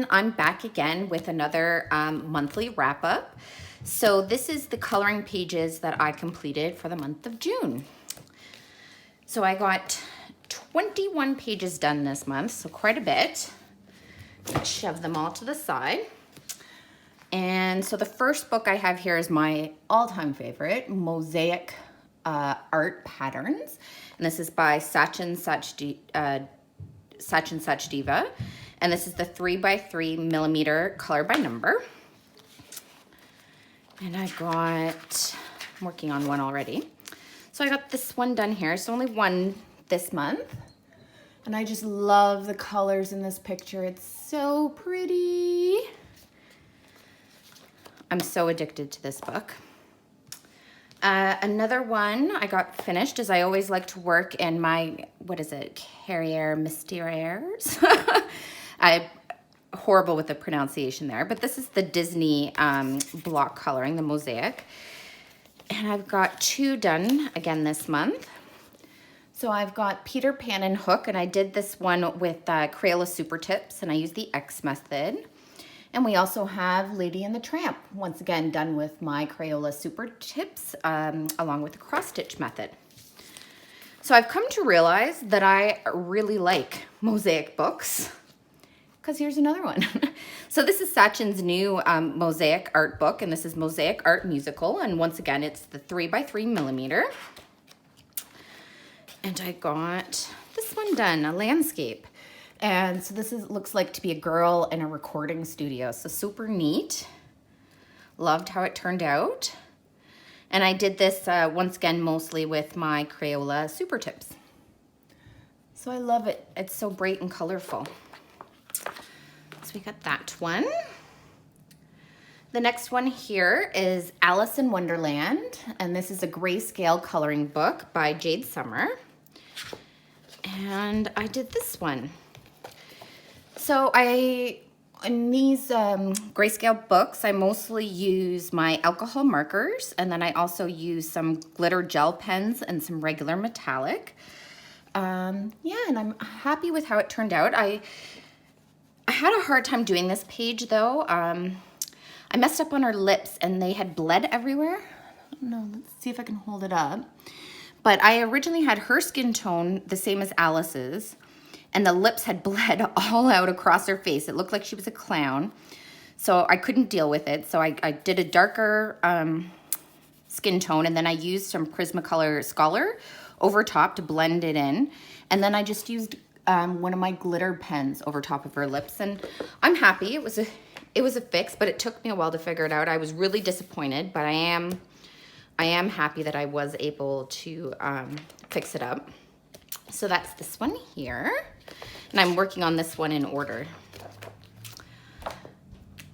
everyone, I'm back again with another monthly wrap-up. So this is the coloring pages that I completed for the month of June. So I got 21 pages done this month, so quite a bit. Let's shove them all to the side. And so the first book I have here is my all-time favorite, Mosaic Art Patterns. And this is by Such and Such Diva. And this is the 3x3 millimeter color by number. And I'm working on one already. So I got this one done here. It's only one this month. And I just love the colors in this picture. It's so pretty. I'm so addicted to this book. Another one I got finished, as I always like to work in my, Carrière Mystères. I'm horrible with the pronunciation there, but this is the Disney block coloring, the Mosaic. And I've got two done again this month. So I've got Peter Pan and Hook, and I did this one with Crayola Super Tips, and I used the X method. And we also have Lady and the Tramp, once again done with my Crayola Super Tips, along with the cross stitch method. So I've come to realize that I really like Mosaic books, because here's another one. So this is Sachin's new Mosaic art book, and this is Mosaic Art Musical, and once again it's the 3x3 millimeter. And I got this one done, a landscape. And so this looks like to be a girl in a recording studio. So super neat. Loved how it turned out. And I did this once again mostly with my Crayola Super Tips. So I love it. It's so bright and colorful. So we got that one. The next one here is Alice in Wonderland. And this is a grayscale coloring book by Jade Summer. And I did this one. So in these grayscale books, I mostly use my alcohol markers, and then I also use some glitter gel pens and some regular metallic. Yeah, and I'm happy with how it turned out. I had a hard time doing this page though. I messed up on her lips and they had bled everywhere. I don't know, let's see if I can hold it up. But I originally had her skin tone the same as Alice's, and the lips had bled all out across her face. It looked like she was a clown. So I couldn't deal with it. So I did a darker skin tone, and then I used some Prismacolor Scholar over top to blend it in. And then I just used one of my glitter pens over top of her lips, and I'm happy. It was a fix, but it took me a while to figure it out. I was really disappointed, but I am happy that I was able to fix it up. So that's this one here. And I'm working on this one in order.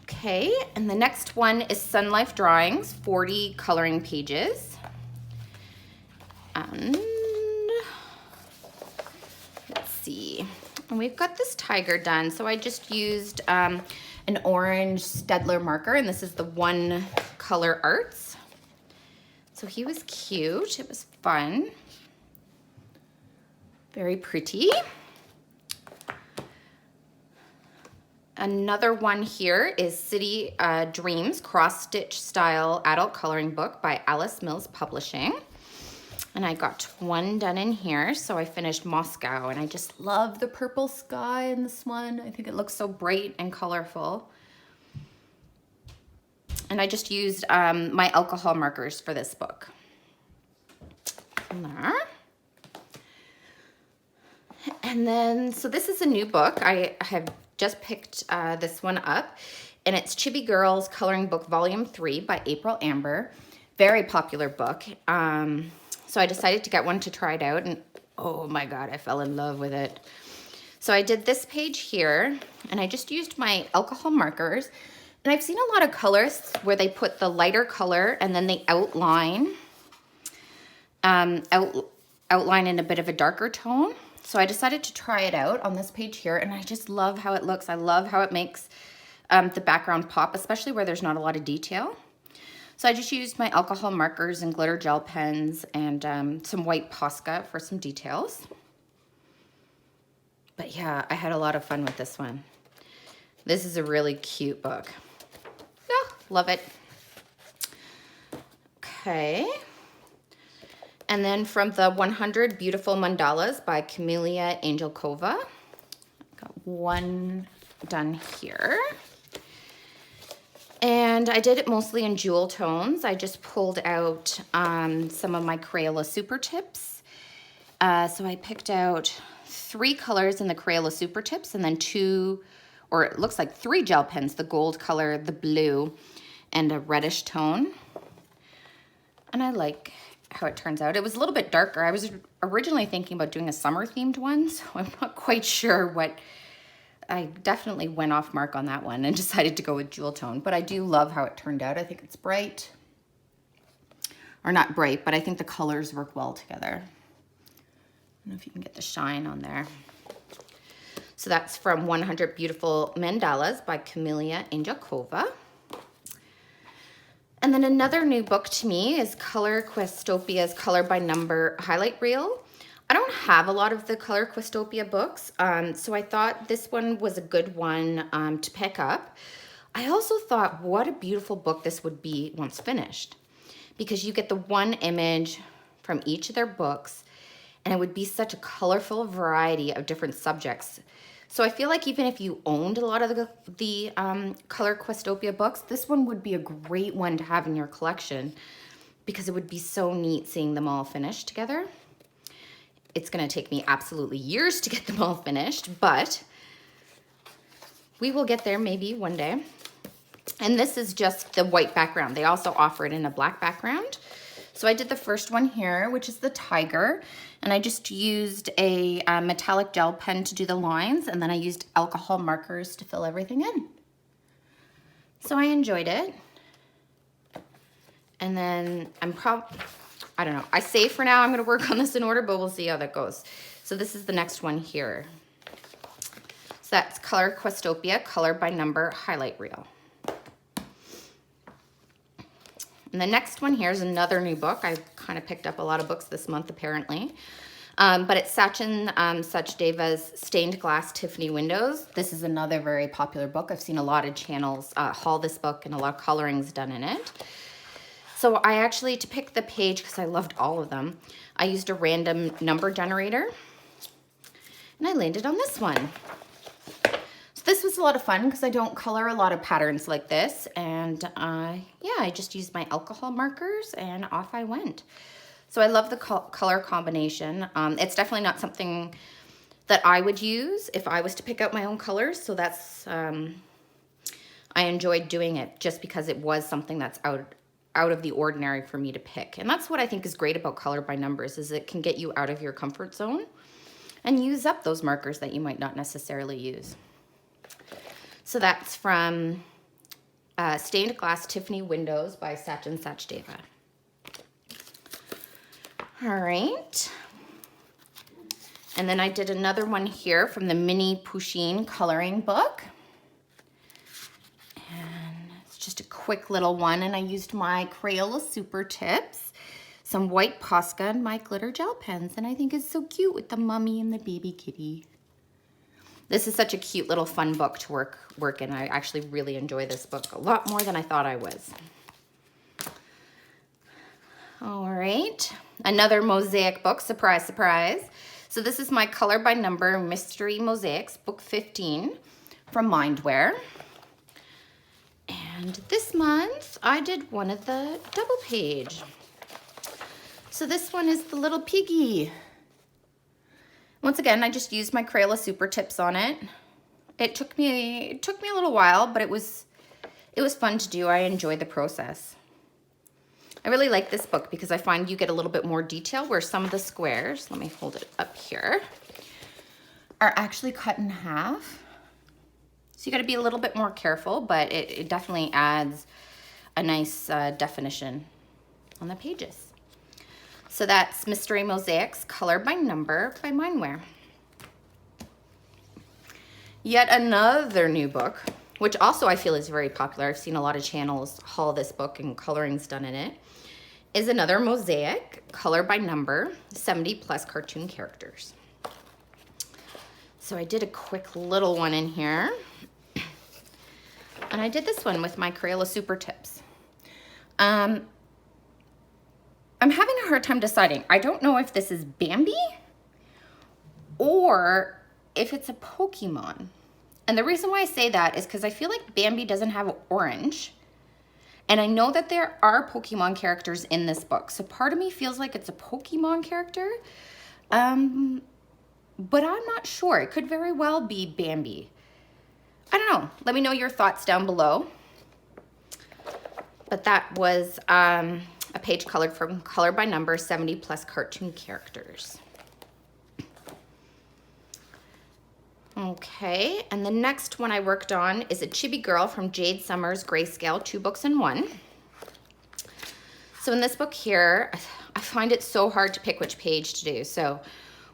Okay, and the next one is Sun Life Drawings, 40 coloring pages. And let's see. And we've got this tiger done. So I just used an orange Staedtler marker, and this is the One Color Arts. So he was cute. It was fun. Very pretty. Another one here is City Dreams Cross Stitch Style Adult Coloring Book by Alice Mills Publishing. And I got one done in here, so I finished Moscow, and I just love the purple sky in this one. I think it looks so bright and colorful. And I just used my alcohol markers for this book. There. And then, so this is a new book. I have just picked this one up, and it's Chibi Girls Coloring Book Volume 3 by April Amber. Very popular book. So I decided to get one to try it out, and oh my God, I fell in love with it. So I did this page here, and I just used my alcohol markers. And I've seen a lot of colorists where they put the lighter color and then they outline in a bit of a darker tone. So I decided to try it out on this page here, and I just love how it looks. I love how it makes the background pop, especially where there's not a lot of detail. So I just used my alcohol markers and glitter gel pens and some white Posca for some details. But yeah, I had a lot of fun with this one. This is a really cute book. Yeah, love it. Okay. And then from the 100 Beautiful Mandalas by Camelliaangelkova. Got one done here. And I did it mostly in jewel tones. I just pulled out some of my Crayola Super Tips. So I picked out 3 colors in the Crayola Super Tips and then 2, or it looks like 3 gel pens, the gold color, the blue, and a reddish tone. And I like how it turns out. It was a little bit darker. I was originally thinking about doing a summer themed one, so I'm not quite sure what. I definitely went off mark on that one and decided to go with jewel tone, but I do love how it turned out. I think it's bright, or not bright, but I think the colors work well together. I don't know if you can get the shine on there. So that's from 100 Beautiful Mandalas by Camelliaangelkova. And then another new book to me is colorquestopia's Color by Number highlight reel. I don't have a lot of the colorquestopia books, so I thought this one was a good one to pick up. I also thought what a beautiful book this would be once finished, because you get the one image from each of their books, and it would be such a colorful variety of different subjects. So I feel like even if you owned a lot of the colorquestopia books, this one would be a great one to have in your collection, because it would be so neat seeing them all finished together. It's going to take me absolutely years to get them all finished, but we will get there maybe one day. And this is just the white background. They also offer it in a black background. So I did the first one here, which is the tiger, and I just used a metallic gel pen to do the lines, and then I used alcohol markers to fill everything in. So I enjoyed it. And then I don't know. I say for now I'm going to work on this in order, but we'll see how that goes. So this is the next one here. So that's colorquestopia Color by Number highlight reel. And the next one here is another new book. I kind of picked up a lot of books this month apparently. But it's Sachin Sachdeva's Stained Glass Tiffany Windows. This is another very popular book. I've seen a lot of channels haul this book and a lot of colorings done in it. So I actually, to pick the page, because I loved all of them, I used a random number generator, and I landed on this one. So this was a lot of fun because I don't color a lot of patterns like this, and yeah, I just used my alcohol markers and off I went. So I love the color combination. It's definitely not something that I would use if I was to pick out my own colors, so that's, I enjoyed doing it just because it was something that's out of the ordinary for me to pick. And that's what I think is great about Color by Numbers, is it can get you out of your comfort zone and use up those markers that you might not necessarily use. So that's from Stained Glass Tiffany Windows by Sachin Sachdeva. All right. And then I did another one here from the Mini Pusheen coloring book. Just a quick little one, and I used my Crayola Super Tips, some white Posca, and my glitter gel pens, and I think it's so cute with the mummy and the baby kitty. This is such a cute little fun book to work in. I actually really enjoy this book a lot more than I thought I was. All right, another Mosaic book, surprise, surprise. So this is my Color by Number Mystery Mosaics, book 15 from Mindware. And this month, I did one of the double page. So this one is the little piggy. Once again, I just used my Crayola Super Tips on it. It took me a little while, but it was fun to do. I enjoyed the process. I really like this book because I find you get a little bit more detail where some of the squares, let me hold it up here, are actually cut in half. So you got to be a little bit more careful, but it definitely adds a nice definition on the pages. So that's Mystery Mosaics Color by Number by Mindware. Yet another new book, which also I feel is very popular. I've seen a lot of channels haul this book and colorings done in it, is another Mosaic Color by Number 70+ cartoon characters. So I did a quick little one in here. And I did this one with my Crayola Super Tips. I'm having a hard time deciding. I don't know if this is Bambi or if it's a Pokemon. And the reason why I say that is because I feel like Bambi doesn't have orange. And I know that there are Pokemon characters in this book. So part of me feels like it's a Pokemon character. But I'm not sure. It could very well be Bambi. I don't know. Let me know your thoughts down below. But that was a page colored from Color by Number, 70 plus cartoon characters. Okay, and the next one I worked on is a Chibi Girl from Jade Summers Grayscale, 2 books in 1. So in this book here, I find it so hard to pick which page to do. So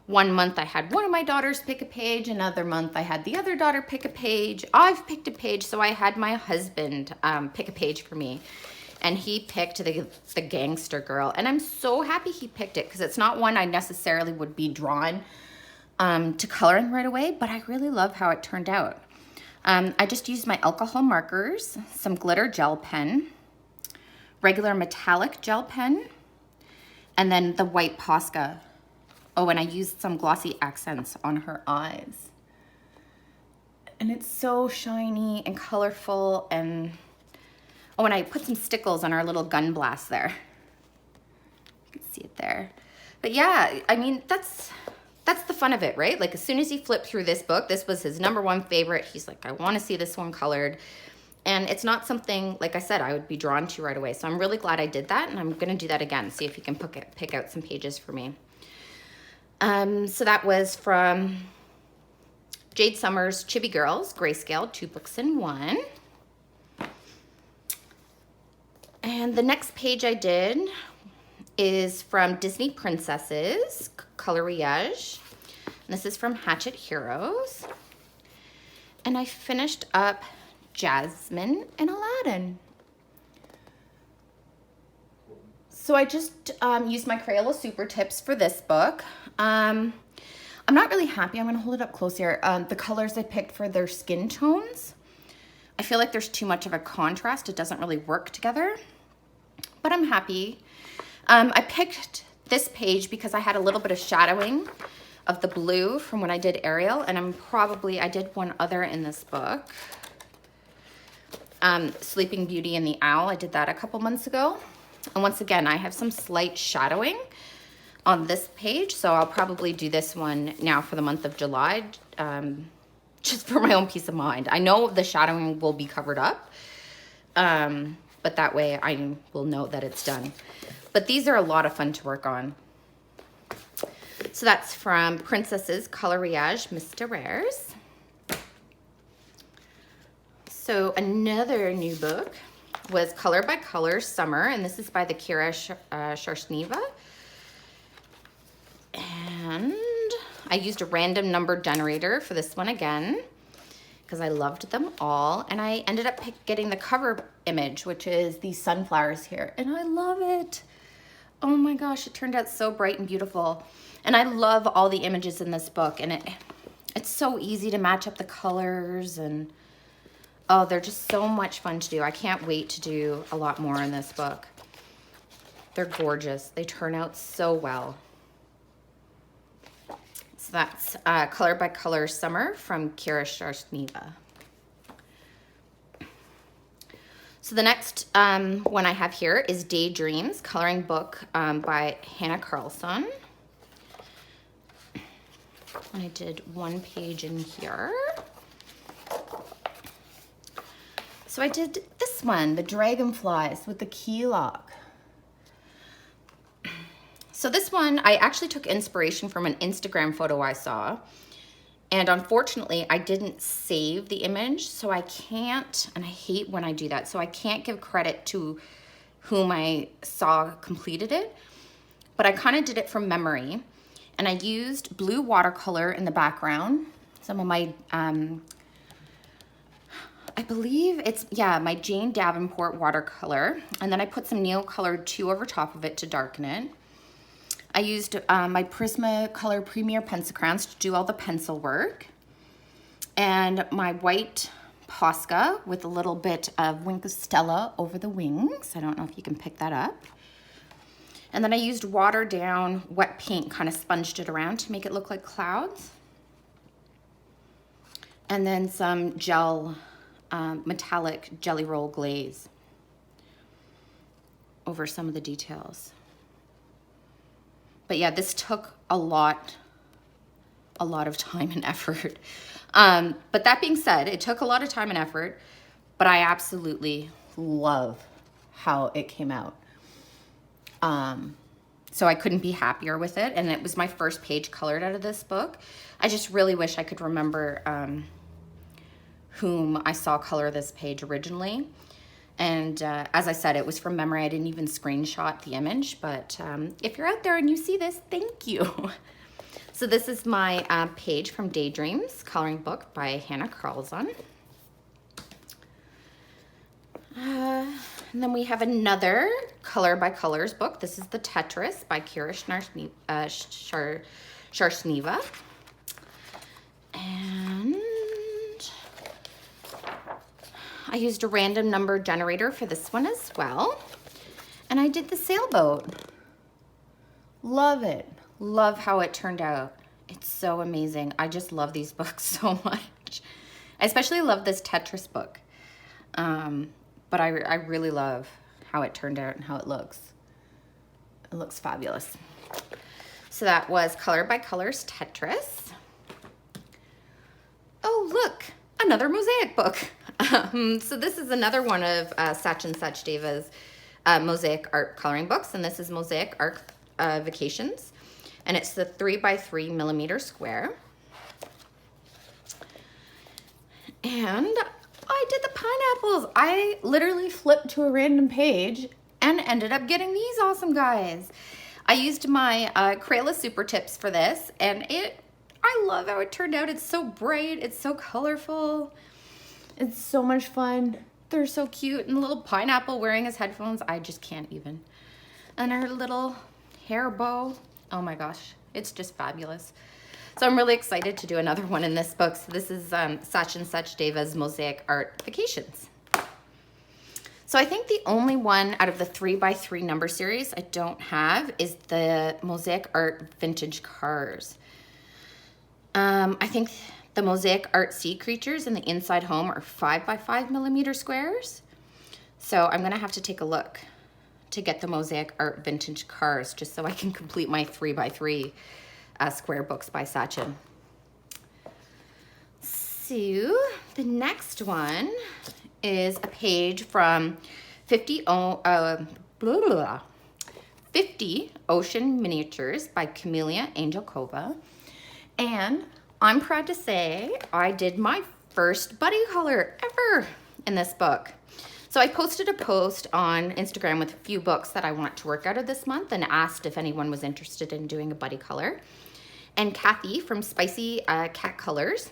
one month I had one of my daughters pick a page, another month I had the other daughter pick a page. I've picked a page, so I had my husband pick a page for me. And he picked the Gangster Girl. And I'm so happy he picked it because it's not one I necessarily would be drawn to coloring right away, but I really love how it turned out. I just used my alcohol markers, some glitter gel pen, regular metallic gel pen, and then the white Posca. Oh, and I used some glossy accents on her eyes. And it's so shiny and colorful, and oh, and I put some stickles on our little gun blast there. You can see it there. But yeah, I mean, that's the fun of it, right? Like as soon as he flipped through this book, this was his #1 favorite. He's like, I want to see this one colored. And it's not something, like I said, I would be drawn to right away. So I'm really glad I did that. And I'm going to do that again. See if he can pick out some pages for me. So that was from Jade Summers Chibi Girls, Grayscale, 2 books in 1. And the next page I did is from Disney Princesses, Color Riage. And this is from Hatchet Heroes. And I finished up Jasmine and Aladdin. So I just used my Crayola Super Tips for this book. I'm not really happy. I'm going to hold it up close here. The colors I picked for their skin tones. I feel like there's too much of a contrast. It doesn't really work together. But I'm happy. I picked this page because I had a little bit of shadowing of the blue from when I did Ariel, and I did one other in this book. Sleeping Beauty and the Owl. I did that a couple months ago. And once again, I have some slight shadowing on this page, so I'll probably do this one now for the month of July, just for my own peace of mind. I know the shadowing will be covered up, but that way I will know that it's done. But these are a lot of fun to work on. So that's from Princesses Color Riage Mr. Rares. So another new book was Color by Color Summer, and this is by the Kira Sharshneva. And I used a random number generator for this one again because I loved them all. And I ended up getting the cover image, which is these sunflowers here. And I love it. Oh my gosh, it turned out so bright and beautiful. And I love all the images in this book. And it's so easy to match up the colors. And oh, they're just so much fun to do. I can't wait to do a lot more in this book. They're gorgeous. They turn out so well. So that's Color by Color Summer from Kira Sharshneva. So the next one I have here is Daydreams, coloring book by Hannah Carlson. And I did one page in here. So I did this one, the dragonflies with the key lock. So this one, I actually took inspiration from an Instagram photo I saw. And unfortunately, I didn't save the image, so I can't, and I hate when I do that, so I can't give credit to whom I saw completed it. But I kind of did it from memory. And I used blue watercolor in the background. Some of my, I believe it's, yeah, my Jane Davenport watercolor. And then I put some Neocolor 2 over top of it to darken it. I used my Prismacolor Premier pencil crayons to do all the pencil work. And my white Posca with a little bit of Wink Stella over the wings. I don't know if you can pick that up. And then I used watered down wet paint, kind of sponged it around to make it look like clouds. And then some gel, metallic jelly roll glaze over some of the details. But yeah, this took a lot of time and effort. But that being said, it took a lot of time and effort, but I absolutely love how it came out. So I couldn't be happier with it. And it was my first page colored out of this book. I just really wish I could remember whom I saw color this page originally. And as I said, it was from memory. I didn't even screenshot the image, but if you're out there and you see this, thank you. So this is my page from Daydreams, coloring book by Hannah Carlson. And then we have another Color by Colors book. This is the Tetris by Kira Sharsneva. And I used a random number generator for this one as well. And I did the sailboat. Love it. Love how it turned out. It's so amazing. I just love these books so much. I especially love this Tetris book. But I really love how it turned out and how it looks. It looks fabulous. So that was Color by Colors Tetris. Oh, look, another Mosaic book. So this is another one of Sach and Sachdeva's Mosaic art coloring books, and this is Mosaic Art Vacations, and it's the 3x3 millimeter square. And I did the pineapples. I literally flipped to a random page and ended up getting these awesome guys. I used my Crayola Super Tips for this, and I love how it turned out. It's so bright, it's so colorful. It's so much fun. They're so cute. And little pineapple wearing his headphones. I just can't even. And her little hair bow. Oh my gosh. It's just fabulous. So I'm really excited to do another one in this book. So this is Sach and Sachdeva's Mosaic Art Vacations. So I think the only one out of the 3x3 number series I don't have is the Mosaic Art Vintage Cars. I think the Mosaic Art Sea Creatures in the Inside Home are 5x5 millimeter squares. So I'm gonna have to take a look to get the Mosaic Art Vintage Cars just so I can complete my 3x3 square books by Sachin. So the next one is a page from 50 Ocean Miniatures by camelliaangelkova. And I'm proud to say I did my first buddy color ever in this book. So I posted a post on Instagram with a few books that I want to work out of this month and asked if anyone was interested in doing a buddy color. And Cathy from Spiceycatcolors,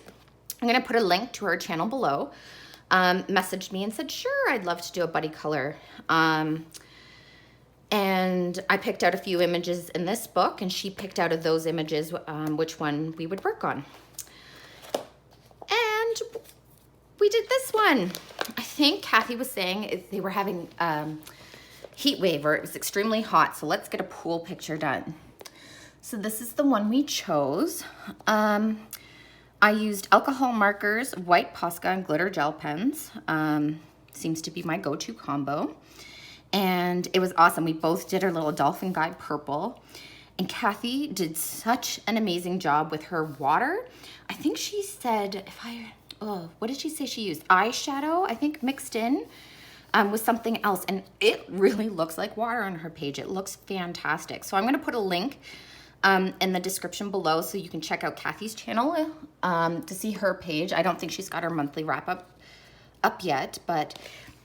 I'm gonna put a link to her channel below, messaged me and said, sure, I'd love to do a buddy color. And I picked out a few images in this book, and she picked out of those images which one we would work on. And we did this one. I think Cathy was saying they were having heat wave, or it was extremely hot, so let's get a pool picture done. So this is the one we chose. I used alcohol markers, white Posca, and glitter gel pens. Seems to be my go-to combo. And it was awesome. We both did our little dolphin guide purple. And Cathy did such an amazing job with her water. I think she said, what did she say she used? Eyeshadow, I think, mixed in with something else. And it really looks like water on her page. It looks fantastic. So I'm gonna put a link in the description below so you can check out Cathy's channel to see her page. I don't think she's got her monthly wrap up yet, but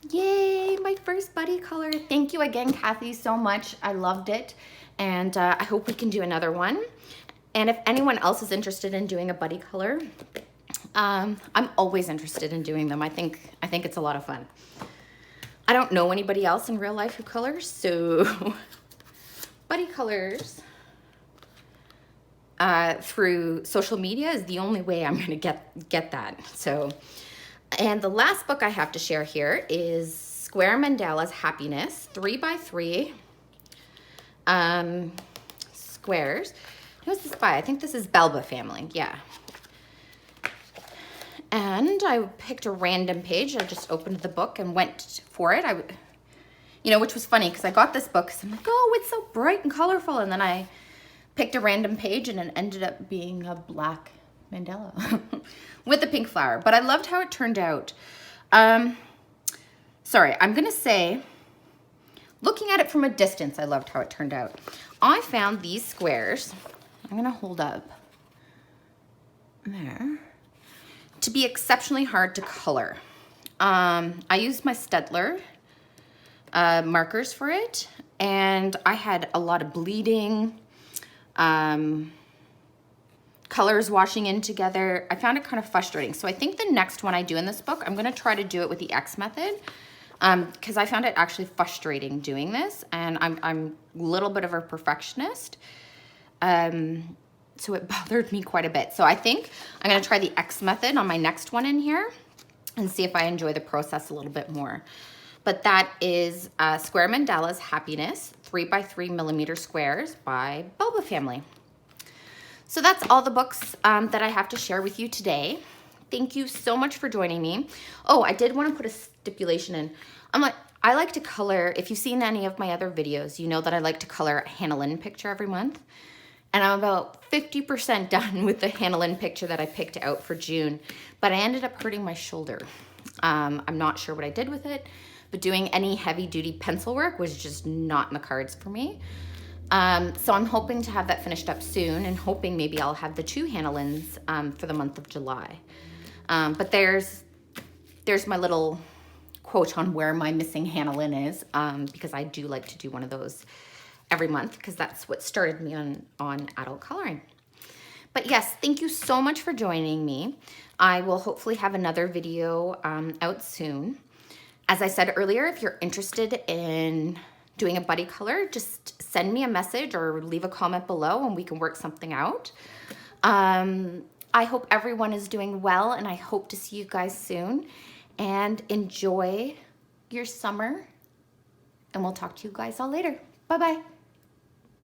yay, my first buddy color. Thank you again, Cathy, so much. I loved it. And I hope we can do another one. And if anyone else is interested in doing a buddy color, I'm always interested in doing them. I think it's a lot of fun. I don't know anybody else in real life who colors, so buddy colors through social media is the only way I'm gonna get that. So And the last book I have to share here is Square Mandelas Happiness, 3x3 squares. Who's this by? I think this is Belba Family, yeah. And I picked a random page. I just opened the book and went for it. Which was funny because I got this book because I'm like, oh, it's so bright and colorful. And then I picked a random page and it ended up being a black mandala with a pink flower. But I loved how it turned out. Sorry, I'm going to say, looking at it from a distance, I loved how it turned out. I found these squares, I'm going to hold up there, to be exceptionally hard to color. I used my Staedtler markers for it, and I had a lot of bleeding, colors washing in together. I found it kind of frustrating. So I think the next one I do in this book, I'm going to try to do it with the X method, because I found it actually frustrating doing this, and I'm a little bit of a perfectionist. So it bothered me quite a bit. So I think I'm going to try the X method on my next one in here and see if I enjoy the process a little bit more. But that is Square Mandelas Happiness, 3x3 millimeter squares by Belba Family. So that's all the books that I have to share with you today. Thank you so much for joining me. Oh, I did want to put a stipulation in. I like to color, if you've seen any of my other videos, you know that I like to color a Hannah Lynn picture every month. And I'm about 50% done with the Hannah Lynn picture that I picked out for June, but I ended up hurting my shoulder. I'm not sure what I did with it, but doing any heavy duty pencil work was just not in the cards for me. So I'm hoping to have that finished up soon, and hoping maybe I'll have the 2 Hannah Lynn's for the month of July. But there's my little quote on where my missing Hannah Lynn is, because I do like to do one of those every month, because that's what started me on adult coloring. But yes, thank you so much for joining me. I will hopefully have another video out soon. As I said earlier, if you're interested in doing a buddy color, just send me a message or leave a comment below and we can work something out. I hope everyone is doing well, and I hope to see you guys soon. And enjoy your summer, and we'll talk to you guys all later. Bye-bye.